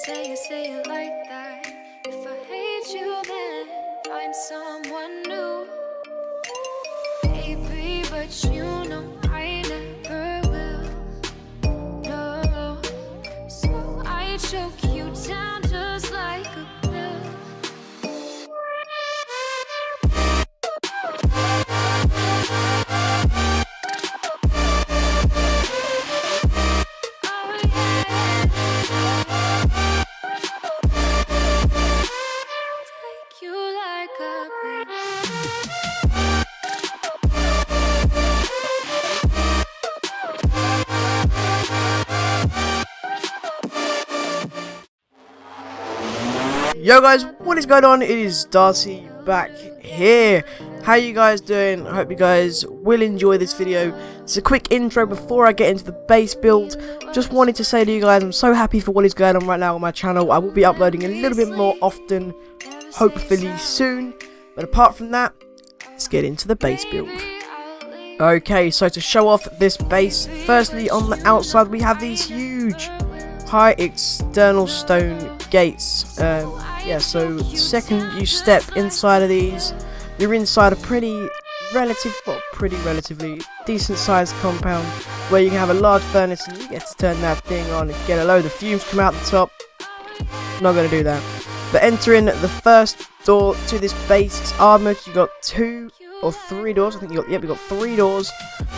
say it like that. If I hate you, then find someone new. Baby, but you know I never will. No, so I choke you down just like a pill. Yo guys, what is going on? It is Darcy back here. How you guys doing? I hope you guys will enjoy this video. It's a quick intro before I get into the base build. Just wanted to say to you guys, I'm so happy for what is going on right now on my channel. I will be uploading a little bit more often, hopefully soon. But apart from that, let's get into the base build. Okay, so to show off this base, firstly on the outside we have these huge high external stone gates. Yeah, so the second you step inside of these, you're inside a pretty relatively decent sized compound where you can have a large furnace and you get to turn that thing on and get a load of fumes come out the top. Not going to do that. But entering the first door to this base, it's armoured. You got 2 or 3 doors. I think you got 3 doors.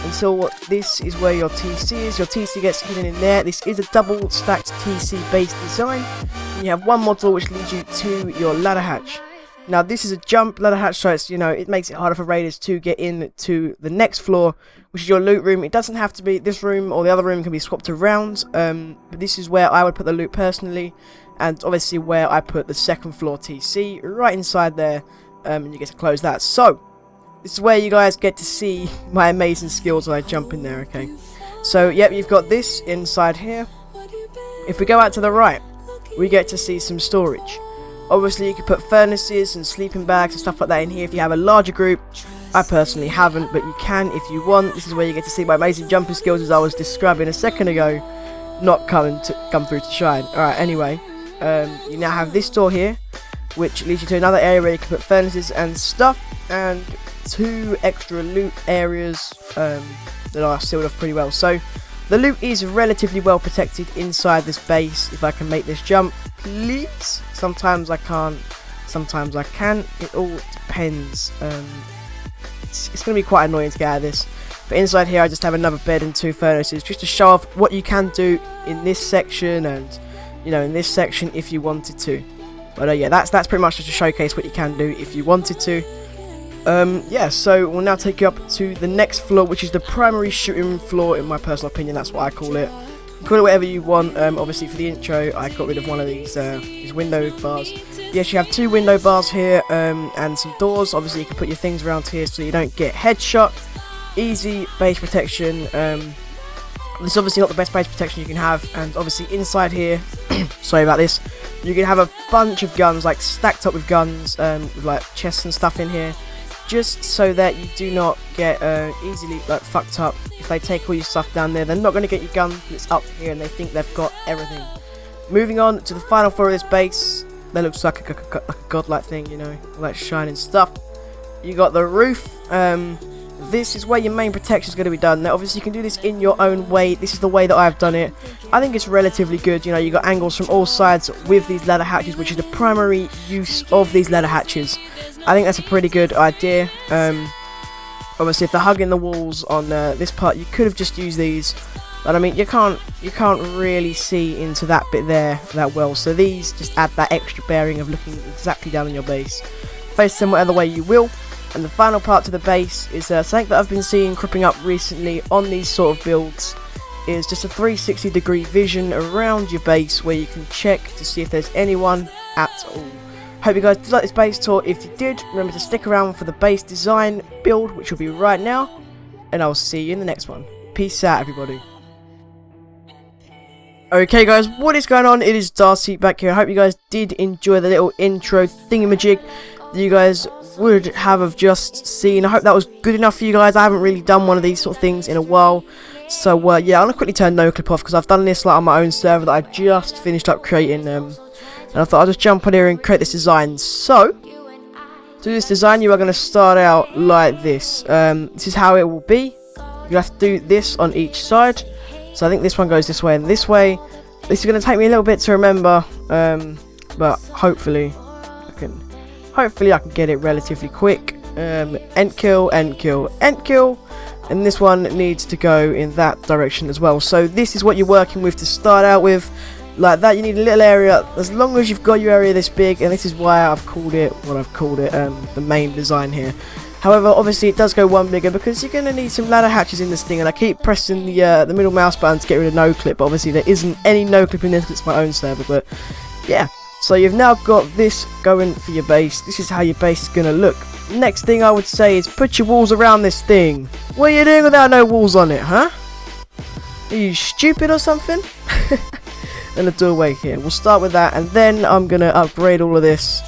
Until this is where your TC is. Your TC gets hidden in there. This is a double stacked TC base design. And you have one more door which leads you to your ladder hatch. Now this is a jump ladder hatch, so it's, it makes it harder for raiders to get in to the next floor, which is your loot room. It doesn't have to be this room, or the other room can be swapped around. But this is where I would put the loot personally, and obviously where I put the second floor TC right inside there, and you get to close that. So this is where you guys get to see my amazing skills when I jump in there. Okay, so yep, you've got this inside here. If we go out to the right, we get to see some storage. Obviously you can put furnaces and sleeping bags and stuff like that in here if you have a larger group. I personally haven't, but you can if you want. This is where you get to see my amazing jumping skills, as I was describing a second ago, not come through to shine. Alright, anyway, you now have this door here, which leads you to another area where you can put furnaces and stuff, and 2 extra loot areas that are sealed off pretty well. So the loot is relatively well protected inside this base. If I can make this jump, please. Sometimes I can't, sometimes I can. It all depends. It's going to be quite annoying to get out of this. But inside here I just have another bed and 2 furnaces, just to show off what you can do in this section and in this section if you wanted to. But yeah, that's pretty much just to showcase what you can do if you wanted to. Yeah, so we'll now take you up to the next floor, which is the primary shooting floor. In my personal opinion, that's what I call it. You can call it whatever you want. Obviously for the intro I got rid of one of these window bars. Yes, you have 2 window bars here, and some doors. Obviously you can put your things around here so you don't get headshot. Easy base protection. This is obviously not the best base protection you can have, and obviously inside here, sorry about this, you can have a bunch of guns, like stacked up with guns, with like chests and stuff in here, just so that you do not get easily fucked up. If they take all your stuff down there, they're not going to get your gun, but it's up here and they think they've got everything. Moving on to the final floor of this base, that looks like a godlike thing, all that shining stuff. You got the roof. This is where your main protection is going to be done. Now obviously you can do this in your own way. This is the way that I've done it. I think it's relatively good. You got angles from all sides with these ladder hatches, which is the primary use of these ladder hatches. I think that's a pretty good idea. Obviously if they're hugging the walls on this part, you could have just used these, but I mean you can't really see into that bit there that well, so these just add that extra bearing of looking exactly down on your base. Face them whatever way you will. And the final part to the base is something that I've been seeing cropping up recently on these sort of builds, is just a 360-degree vision around your base where you can check to see if there's anyone at all. Hope you guys did like this base tour. If you did, remember to stick around for the base design build, which will be right now, and I'll see you in the next one. Peace out, everybody. Okay guys, what is going on? It is Darcy back here. I hope you guys did enjoy the little intro thingamajig that you guys would have just seen. I hope that was good enough for you guys. I haven't really done one of these sort of things in a while, So yeah, I'm gonna quickly turn no clip off because I've done this like on my own server that I just finished up creating, and I thought I'll just jump on here and create this design. So to do this design, you are going to start out like this. This is how it will be. You have to do this on each side. So I think this one goes this way and this way. This is going to take me a little bit to remember, but hopefully I can get it relatively quick. End kill, end kill, end kill. And this one needs to go in that direction as well. So this is what you're working with to start out with. Like that, you need a little area. As long as you've got your area this big, and this is why I've called it what I've called it, the main design here. However, obviously it does go one bigger because you're going to need some ladder hatches in this thing, and I keep pressing the middle mouse button to get rid of no clip. But obviously there isn't any no clip in this because it's my own server. But yeah, so you've now got this going for your base. This is how your base is going to look. Next thing I would say is put your walls around this thing. What are you doing without no walls on it, huh? Are you stupid or something? And a doorway here. We'll start with that, and then I'm gonna upgrade all of this.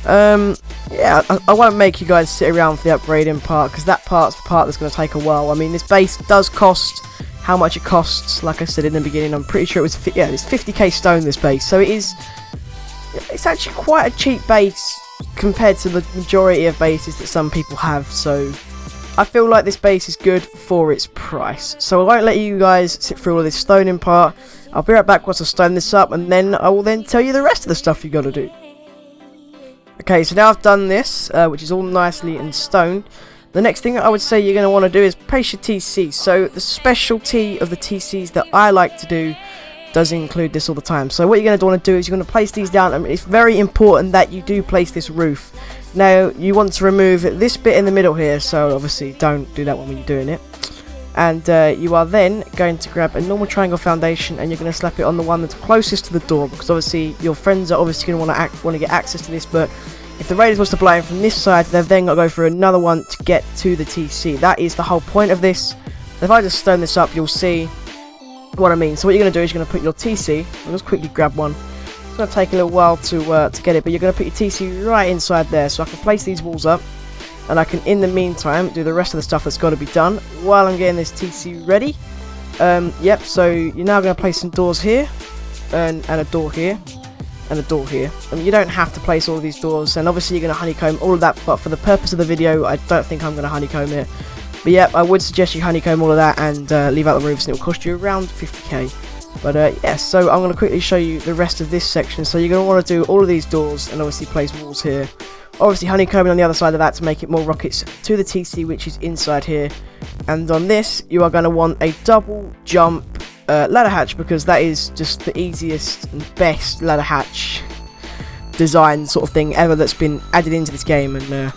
Yeah, I won't make you guys sit around for the upgrading part because that part's the part that's gonna take a while. I mean, this base does cost how much it costs. Like I said in the beginning, I'm pretty sure it was yeah, it's 50k stone this base, so it's actually quite a cheap base compared to the majority of bases that some people have. So I feel like this base is good for its price. So I won't let you guys sit through all of this stoning part. I'll be right back once I stone this up, and then I will then tell you the rest of the stuff you got to do. Okay, so now I've done this, which is all nicely in stone. The next thing I would say you're going to want to do is place your TC. So the specialty of the TCs that I like to do does include this all the time. So what you're going to want to do is you're going to place these down, and it's very important that you do place this roof. Now you want to remove this bit in the middle here, so obviously don't do that when you're doing it. And you are then going to grab a normal triangle foundation, and you're going to slap it on the one that's closest to the door, because obviously your friends are obviously going to want to get access to this. But if the raiders was to blow in from this side, they've then got to go through another one to get to the TC. That is the whole point of this. If I just stone this up, you'll see what I mean. So what you're going to do is you're going to put your TC. I'll just quickly grab one. It's going to take a little while to get it, but you're going to put your TC right inside there, so I can place these walls up. And I can, in the meantime, do the rest of the stuff that's got to be done while I'm getting this TC ready. Yep, so you're now going to place some doors here, and a door here, and a door here. I mean, you don't have to place all of these doors, and obviously you're going to honeycomb all of that, but for the purpose of the video, I don't think I'm going to honeycomb it. But yep, I would suggest you honeycomb all of that and leave out the roofs, and it will cost you around 50k. But yeah, so I'm going to quickly show you the rest of this section. So you're going to want to do all of these doors, and obviously place walls here. Obviously honeycombing on the other side of that to make it more rockets to the TC, which is inside here. And on this, you are going to want a double jump ladder hatch, because that is just the easiest and best ladder hatch design sort of thing ever that's been added into this game. And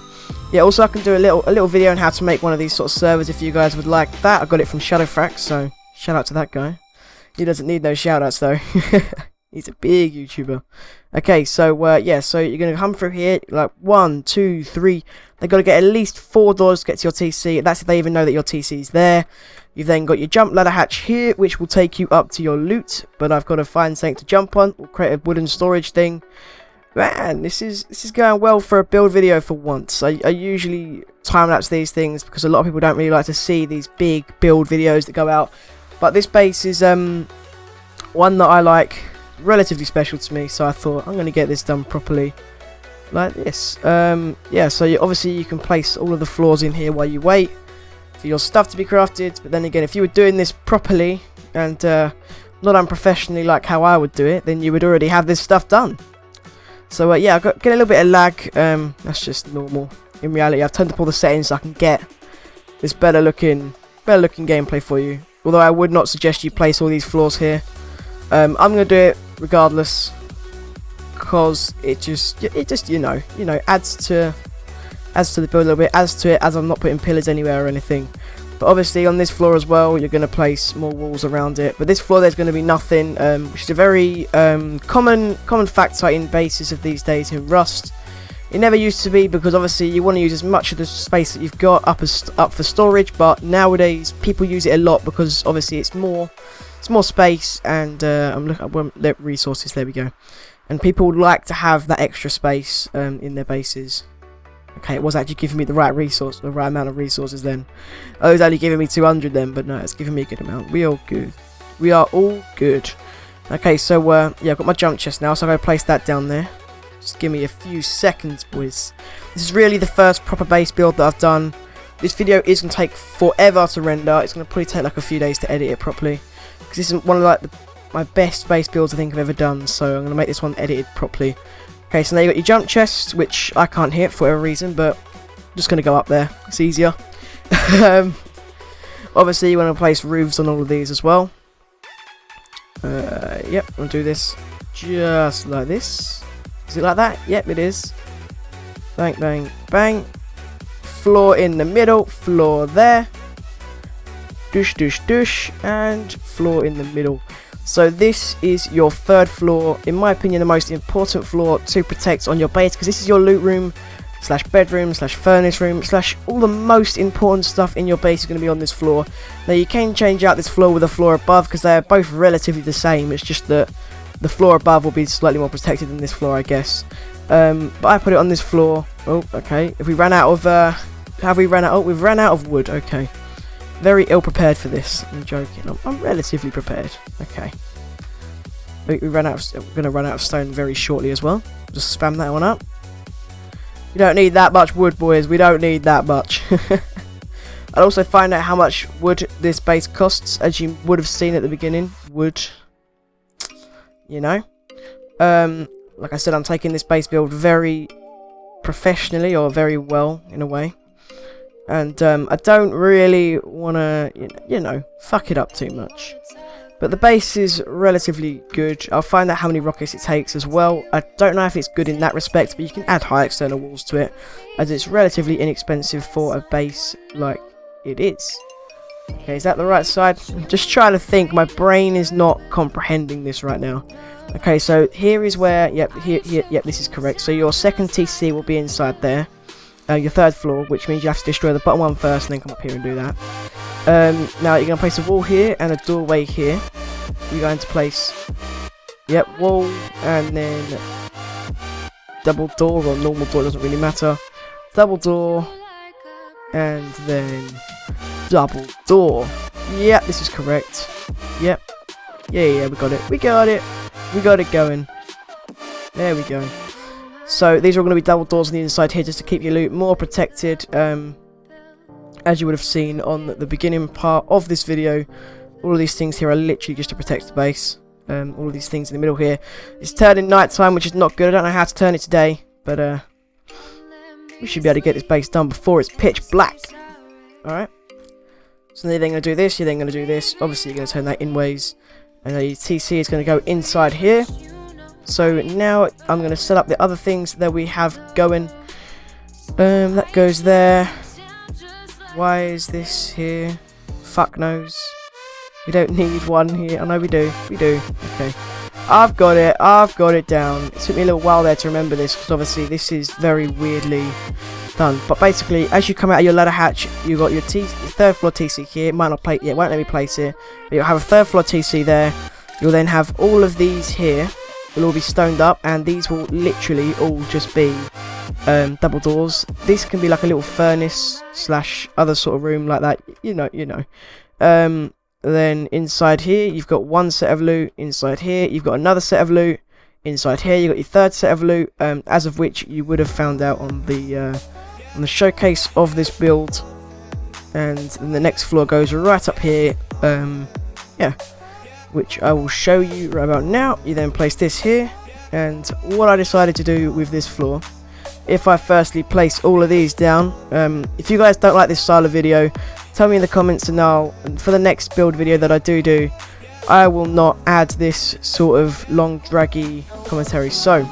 yeah, also I can do a little video on how to make one of these sort of servers if you guys would like that. I got it from Shadowfrax, so shout out to that guy. He doesn't need no shout outs though. He's a big YouTuber. Okay, so yeah, so you're going to come through here, like 1, 2, 3. They've got to get at least 4 doors to get to your TC. That's if they even know that your TC is there. You've then got your jump ladder hatch here, which will take you up to your loot. But I've got to find something to jump on. We'll create a wooden storage thing. Man, this is going well for a build video for once. I usually time-lapse these things because a lot of people don't really like to see these big build videos that go out. But this base is one that I like. Relatively special to me, so I thought I'm going to get this done properly like this. Yeah, so obviously you can place all of the floors in here while you wait for your stuff to be crafted. But then again, if you were doing this properly and not unprofessionally like how I would do it, then you would already have this stuff done. So yeah, I've got a little bit of lag. That's just normal. In reality, I've turned up all the settings so I can get this better looking gameplay for you. Although I would not suggest you place all these floors here. I'm gonna do it regardless, because it just you know adds to the build a little bit, adds to it, as I'm not putting pillars anywhere or anything. But obviously on this floor as well, you're going to place more walls around it. But this floor there's going to be nothing, which is a very common fact in bases of these days in Rust. It never used to be, because obviously you want to use as much of the space that you've got up for storage. But nowadays people use it a lot because obviously it's more space, and I'm looking at resources. There we go. And people like to have that extra space in their bases. Okay, it was actually giving me the right amount of resources then. Oh, it was only giving me 200 then, but no, it's giving me a good amount. We all good. We are all good. Okay, so yeah, I've got my jump chest now, so I'm going to place that down there. Just give me a few seconds, boys. This is really the first proper base build that I've done. This video is going to take forever to render. It's going to probably take like a few days to edit it properly. Because this is one of like my best base builds I think I've ever done. So I'm going to make this one edited properly. Okay, so now you've got your jump chest, which I can't hit for whatever reason, but I'm just going to go up there. It's easier. Obviously, you want to place roofs on all of these as well. Yep, I'm going to do this just like this. Is it like that? Yep, it is. Bang, bang, bang. Floor in the middle, floor there. Douche, douche, douche, and floor in the middle. So this is your third floor, in my opinion the most important floor to protect on your base, because this is your loot room, slash bedroom, slash furnace room, slash all the most important stuff in your base is going to be on this floor. Now you can change out this floor with the floor above, because they are both relatively the same, it's just that the floor above will be slightly more protected than this floor, I guess. But I put it on this floor. Oh, okay. If we ran out of, have we ran out? Oh, we've ran out of wood, okay. Very ill prepared for this. I'm joking. I'm relatively prepared. Okay. We're going to run out of stone very shortly as well. Just spam that one up. We don't need that much wood, boys. We don't need that much. I'll also find out how much wood this base costs, as you would have seen at the beginning. Wood. You know. Like I said, I'm taking this base build very professionally, or very well, in a way. And I don't really want to, you know, fuck it up too much. But the base is relatively good. I'll find out how many rockets it takes as well. I don't know if it's good in that respect, but you can add high external walls to it, as it's relatively inexpensive for a base like it is. Okay, is that the right side? I'm just trying to think. My brain is not comprehending this right now. Okay, so here is where, yep, yep, this is correct. So your second TC will be inside there. Your third floor, which means you have to destroy the bottom one first and then come up here and do that. Now you're going to place a wall here and a doorway here. You're going to place, yep, wall and then double door or normal door, doesn't really matter. Double door and then double door. Yep, this is correct. Yep. Yeah, we got it. We got it. We got it going. There we go. So these are all going to be double doors on the inside here, just to keep your loot more protected. As you would have seen on the beginning part of this video, all of these things here are literally just to protect the base. All of these things in the middle here. It's turning night time, which is not good. I don't know how to turn it today, but we should be able to get this base done before it's pitch black. Alright. So then you're going to do this, you're then going to do this. Obviously you're going to turn that in ways. And your TC is going to go inside here. So now I'm going to set up the other things that we have going. That goes there. Why is this here? Fuck knows. We don't need one here. I know we do. We do. Okay. I've got it. I've got it down. It took me a little while there to remember this, because obviously this is very weirdly done. But basically, as you come out of your ladder hatch, you've got your third floor TC here. It might not play. Yeah, it won't let me place it. But you'll have a third floor TC there. You'll then have all of these here. Will all be stoned up, and these will literally all just be double doors. This can be like a little furnace slash other sort of room like that. You know. Then inside here you've got one set of loot. Inside here you've got another set of loot. Inside here you've got your third set of loot, as of which you would have found out on the showcase of this build. And then the next floor goes right up here. Yeah, which I will show you right about now. You then place this here, and what I decided to do with this floor, if I firstly place all of these down, if you guys don't like this style of video, tell me in the comments, and for the next build video that I do, I will not add this sort of long draggy commentary. So,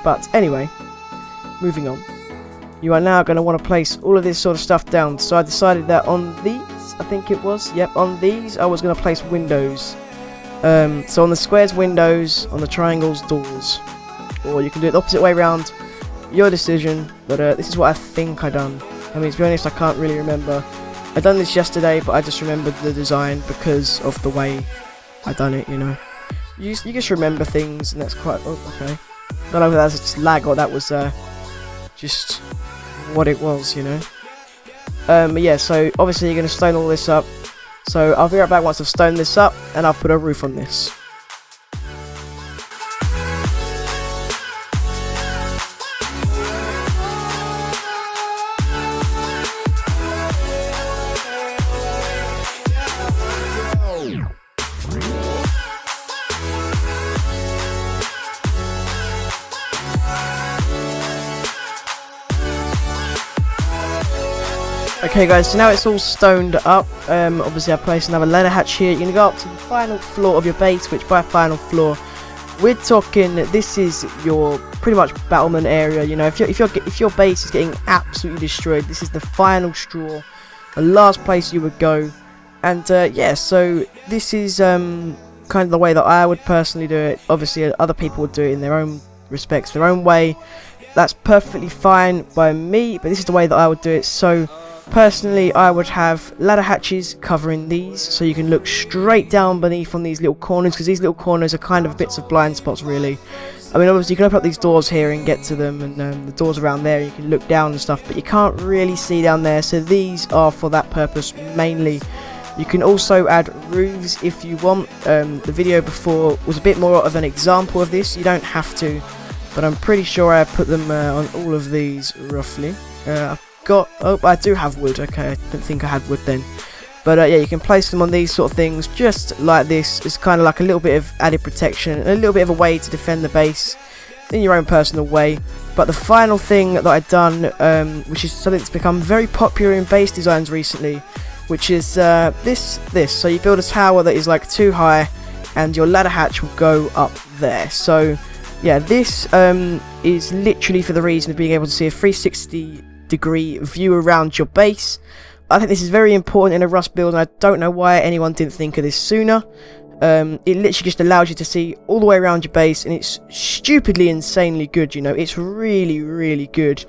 but anyway, moving on, you are now going to want to place all of this sort of stuff down. So I decided that on these, I think it was, yep, on these I was going to place windows. So on the squares, windows, on the triangles, doors, or you can do it the opposite way around, your decision. But this is what I think I done. I mean, to be honest, I can't really remember. I done this yesterday, but I just remembered the design because of the way I done it, you know. You just remember things, and that's quite, oh, okay. I don't know if that's just lag or that was just what it was, you know. Yeah, so obviously you're going to stone all this up. So I'll be right back once I've stoned this up, and I'll put a roof on this. Okay guys, so now it's all stoned up. Obviously I placed another ladder hatch here. You're going to go up to the final floor of your base, which by final floor, we're talking, this is your pretty much battlement area. You know, if your base is getting absolutely destroyed, this is the final straw, the last place you would go. And yeah, so this is kind of the way that I would personally do it. Obviously other people would do it in their own respects, their own way. That's perfectly fine by me, but this is the way that I would do it. So personally, I would have ladder hatches covering these, so you can look straight down beneath on these little corners, because these little corners are kind of bits of blind spots, really. I mean, obviously you can open up these doors here and get to them, and the doors around there, you can look down and stuff, but you can't really see down there, so these are for that purpose mainly. You can also add roofs if you want. The video before was a bit more of an example of this. You don't have to, but I'm pretty sure I put them on all of these roughly. Oh, I do have wood. Okay, I didn't think I had wood then. But yeah, you can place them on these sort of things just like this. It's kind of like a little bit of added protection, a little bit of a way to defend the base in your own personal way. But the final thing that I've done, which is something that's become very popular in base designs recently, which is this. So you build a tower that is like too high, and your ladder hatch will go up there. So yeah, this is literally for the reason of being able to see a 360-degree view around your base. I think this is very important in a Rust build, and I don't know why anyone didn't think of this sooner. It literally just allows you to see all the way around your base, and it's stupidly insanely good, you know. It's really, really good,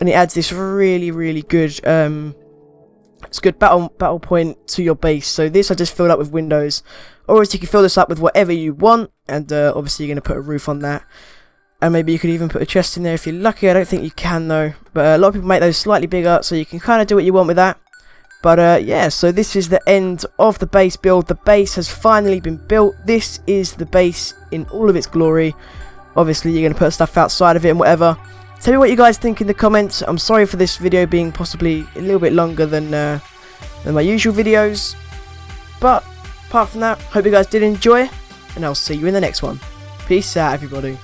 and it adds this really, really good it's a good battle point to your base. So this I just filled up with windows, or else you can fill this up with whatever you want, and obviously you're going to put a roof on that. And maybe you could even put a chest in there if you're lucky. I don't think you can though, but a lot of people make those slightly bigger, so you can kind of do what you want with that. But yeah, so this is the end of the base build. The base has finally been built. This is the base in all of its glory. Obviously you're going to put stuff outside of it and whatever. Tell me what you guys think in the comments. I'm sorry for this video being possibly a little bit longer than my usual videos, but apart from that, hope you guys did enjoy, and I'll see you in the next one. Peace out, everybody.